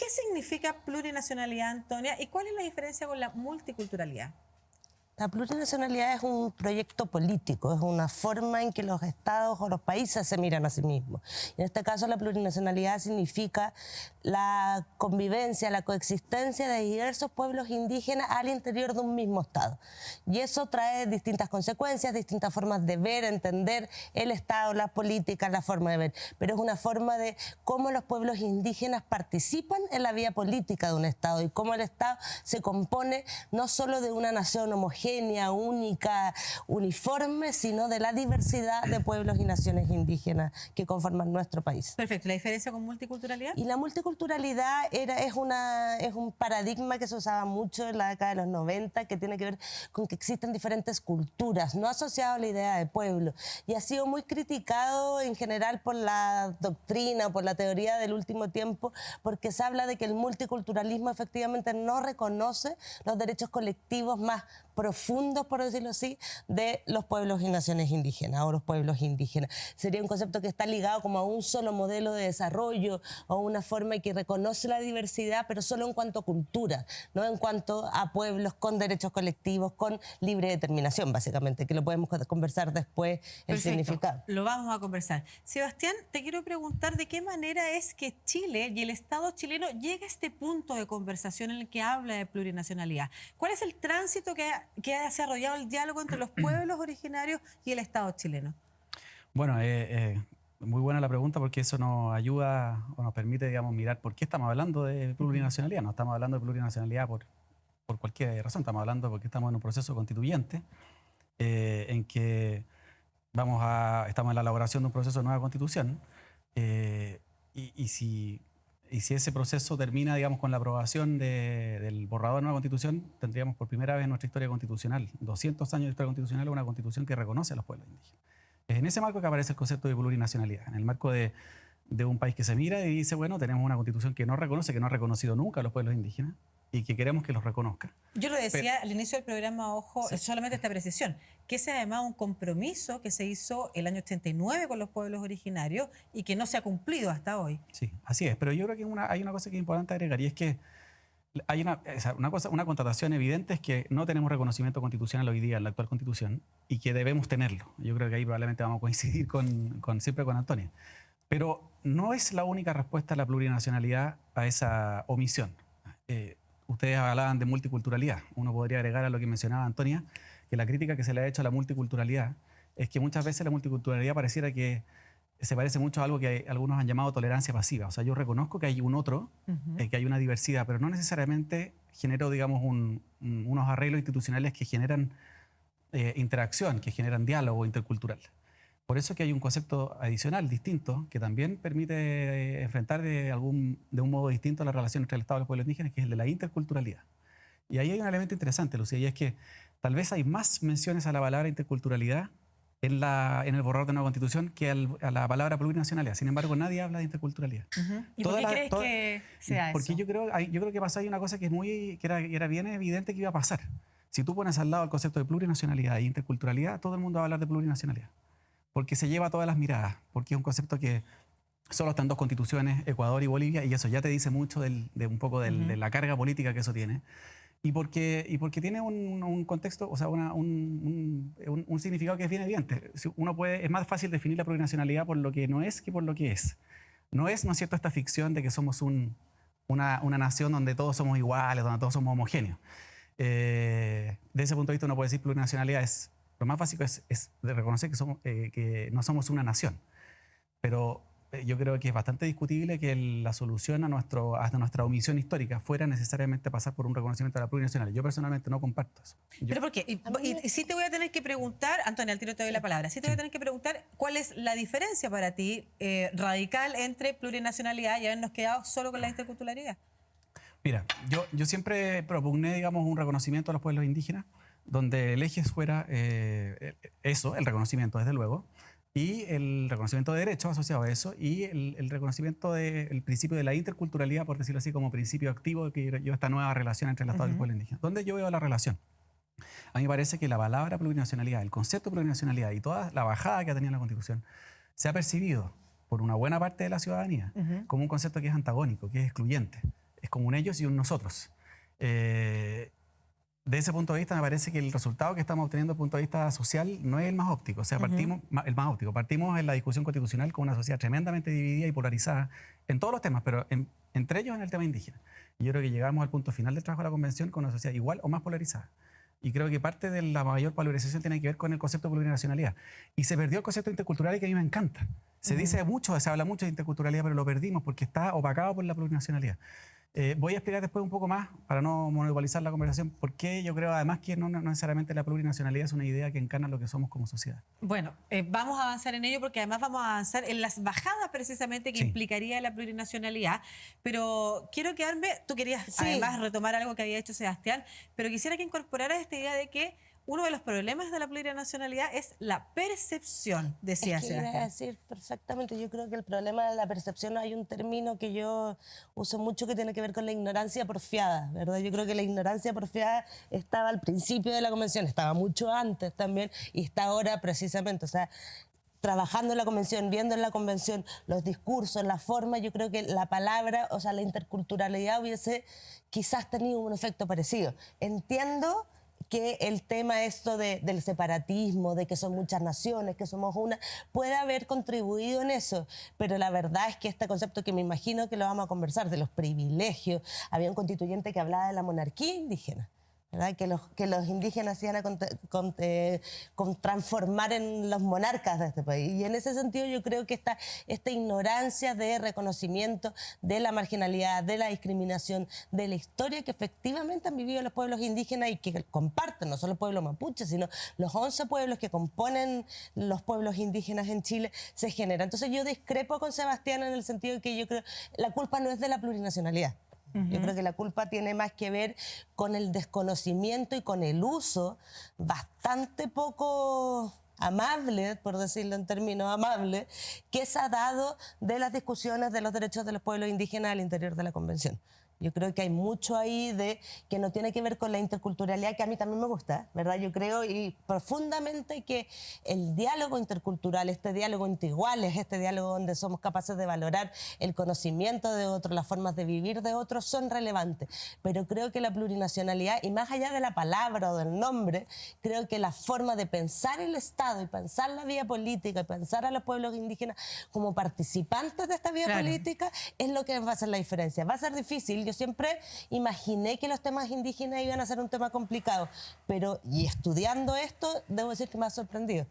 ¿Qué significa plurinacionalidad, Antonia? ¿Y cuál es la diferencia con la multiculturalidad? La plurinacionalidad es un proyecto político, es una forma en que los estados o los países se miran a sí mismos. En este caso, la plurinacionalidad significa la convivencia, la coexistencia de diversos pueblos indígenas al interior de un mismo estado. Y eso trae distintas consecuencias, distintas formas de ver, entender el estado, las políticas, la forma de ver. Pero es una forma de cómo los pueblos indígenas participan en la vida política de un estado y cómo el estado se compone no solo de una nación homogénea, única, uniforme, sino de la diversidad de pueblos y naciones indígenas que conforman nuestro país. Perfecto. ¿La diferencia con multiculturalidad? Y la multiculturalidad es un paradigma que se usaba mucho en la década de los 90, que tiene que ver con que existen diferentes culturas, no asociado a la idea de pueblo. Y ha sido muy criticado en general por la doctrina, por la teoría del último tiempo, porque se habla de que el multiculturalismo efectivamente no reconoce los derechos colectivos más profundos, por decirlo así, de los pueblos y naciones indígenas o los pueblos indígenas. Sería un concepto que está ligado como a un solo modelo de desarrollo o una forma que reconoce la diversidad, pero solo en cuanto a cultura, no en cuanto a pueblos con derechos colectivos, con libre determinación, básicamente, que lo podemos conversar después el significado. Lo vamos a conversar. Sebastián, te quiero preguntar de qué manera es que Chile y el Estado chileno llega a este punto de conversación en el que habla de plurinacionalidad. ¿Cuál es el tránsito que ha desarrollado el diálogo entre los pueblos originarios y el Estado chileno? Bueno, muy buena la pregunta, porque eso nos ayuda o nos permite, digamos, mirar por qué estamos hablando de plurinacionalidad. No estamos hablando de plurinacionalidad por cualquier razón, estamos hablando porque estamos en un proceso constituyente en que estamos en la elaboración de un proceso de nueva constitución y si ese proceso termina, digamos, con la aprobación del borrador de nueva constitución, tendríamos por primera vez en nuestra historia constitucional, 200 años de historia constitucional, una constitución que reconoce a los pueblos indígenas. Es en ese marco que aparece el concepto de plurinacionalidad, en el marco de un país que se mira y dice, bueno, tenemos una constitución que no reconoce, que no ha reconocido nunca a los pueblos indígenas y que queremos que los reconozca. Yo lo decía al inicio del programa, ojo, Sí. solamente esta precisión, que ese además un compromiso que se hizo el año 89 con los pueblos originarios y que no se ha cumplido hasta hoy. Sí, así es, pero yo creo que hay una cosa que es importante agregar, y es que hay una constatación evidente, es que no tenemos reconocimiento constitucional hoy día en la actual constitución y que debemos tenerlo. Yo creo que ahí probablemente vamos a coincidir siempre con Antonia. Pero no es la única respuesta a la plurinacionalidad a esa omisión. Ustedes hablaban de multiculturalidad. Uno podría agregar a lo que mencionaba Antonia, que la crítica que se le ha hecho a la multiculturalidad es que muchas veces la multiculturalidad pareciera que se parece mucho a algo que algunos han llamado tolerancia pasiva. O sea, yo reconozco que hay un otro, que hay una diversidad, pero no necesariamente genero, digamos, unos arreglos institucionales que generan interacción, que generan diálogo intercultural. Por eso es que hay un concepto adicional, distinto, que también permite enfrentar de un modo distinto la relación entre el Estado y los pueblos indígenas, que es el de la interculturalidad. Y ahí hay un elemento interesante, Lucía, y es que tal vez hay más menciones a la palabra interculturalidad en el borrador de nueva constitución que a la palabra plurinacionalidad. Sin embargo, nadie habla de interculturalidad. ¿Y por qué crees que sea eso? Porque yo creo que pasó ahí una cosa que era bien evidente que iba a pasar. Si tú pones al lado el concepto de plurinacionalidad e interculturalidad, todo el mundo va a hablar de plurinacionalidad. Porque se lleva todas las miradas, porque es un concepto que solo están dos constituciones, Ecuador y Bolivia, y eso ya te dice mucho de un poco de la carga política que eso tiene. Y porque tiene un contexto, o sea, un significado que es bien evidente. Es más fácil definir la plurinacionalidad por lo que no es que por lo que es. No es cierto, esta ficción de que somos una nación donde todos somos iguales, donde todos somos homogéneos. De ese punto de vista uno puede decir plurinacionalidad lo más básico es de reconocer que no somos una nación. Pero yo creo que es bastante discutible que la solución a nuestra omisión histórica fuera necesariamente pasar por un reconocimiento de la plurinacionalidad. Yo personalmente no comparto eso. ¿Pero por qué? Y sí te voy a tener que preguntar, Antonia, al tiro te doy la palabra, sí te voy a tener que preguntar cuál es la diferencia para ti radical entre plurinacionalidad y habernos quedado solo con la interculturalidad. Mira, yo siempre propugné, digamos, un reconocimiento a los pueblos indígenas, donde el eje fuera eso, el reconocimiento, desde luego, y el reconocimiento de derechos asociado a eso, y el reconocimiento del principio de la interculturalidad, por decirlo así, como principio activo que yo esta nueva relación entre el Estado y el pueblo indígena. ¿Dónde yo veo la relación? A mí me parece que la palabra plurinacionalidad, el concepto de plurinacionalidad y toda la bajada que ha tenido la Constitución se ha percibido por una buena parte de la ciudadanía como un concepto que es antagónico, que es excluyente. es como un ellos y un nosotros. De ese punto de vista, me parece que el resultado que estamos obteniendo desde el punto de vista social no es el más óptico. O sea, el más óptico. Partimos en la discusión constitucional con una sociedad tremendamente dividida y polarizada en todos los temas, pero entre ellos en el tema indígena. Y yo creo que llegamos al punto final del trabajo de la convención con una sociedad igual o más polarizada. Y creo que parte de la mayor polarización tiene que ver con el concepto de plurinacionalidad. Y se perdió el concepto intercultural, que a mí me encanta. Se dice mucho, se habla mucho de interculturalidad, pero lo perdimos porque está opacado por la plurinacionalidad. Voy a explicar después un poco más, para no monopolizar la conversación, por qué yo creo además que no necesariamente la plurinacionalidad es una idea que encarna lo que somos como sociedad. Bueno, vamos a avanzar en ello porque además vamos a avanzar en las bajadas precisamente que Sí. implicaría la plurinacionalidad. Pero quiero quedarme, tú querías además retomar algo que había hecho Sebastián, pero quisiera que incorporaras esta idea de que uno de los problemas de la plurinacionalidad es la percepción, decía Es que iba a Sebastián. decir perfectamente, yo creo que el problema de la percepción, hay un término que yo uso mucho que tiene que ver con la ignorancia porfiada, ¿verdad? Yo creo que la ignorancia porfiada estaba al principio de la convención, estaba mucho antes también y está ahora precisamente, o sea, trabajando en la convención, viendo en la convención los discursos, la forma, yo creo que la palabra, o sea, la interculturalidad hubiese quizás tenido un efecto parecido. Entiendo que el tema esto del separatismo, de que son muchas naciones, que somos una, puede haber contribuido en eso, pero la verdad es que este concepto que me imagino que lo vamos a conversar, de los privilegios, había un constituyente que hablaba de la monarquía indígena, ¿verdad? Que los indígenas iban a transformar en los monarcas de este país. Y en ese sentido yo creo que esta ignorancia de reconocimiento de la marginalidad, de la discriminación, de la historia que efectivamente han vivido los pueblos indígenas y que comparten, no solo el pueblo mapuche, sino los 11 pueblos que componen los pueblos indígenas en Chile, se genera. Entonces yo discrepo con Sebastián en el sentido de que yo creo que la culpa no es de la plurinacionalidad. Yo creo que la culpa tiene más que ver con el desconocimiento y con el uso bastante poco amable, por decirlo en términos amables, que se ha dado de las discusiones de los derechos de los pueblos indígenas al interior de la Convención. Yo creo que hay mucho ahí de que no tiene que ver con la interculturalidad, que a mí también me gusta, ¿verdad? Yo creo y profundamente que el diálogo intercultural, este diálogo entre iguales, este diálogo donde somos capaces de valorar el conocimiento de otros, las formas de vivir de otros, son relevantes. Pero creo que la plurinacionalidad, y más allá de la palabra o del nombre, creo que la forma de pensar el Estado y pensar la vía política y pensar a los pueblos indígenas como participantes de esta vía política es lo que va a hacer la diferencia. Va a ser difícil. Yo siempre imaginé que los temas indígenas iban a ser un tema complicado, pero y estudiando esto, debo decir que me ha sorprendido.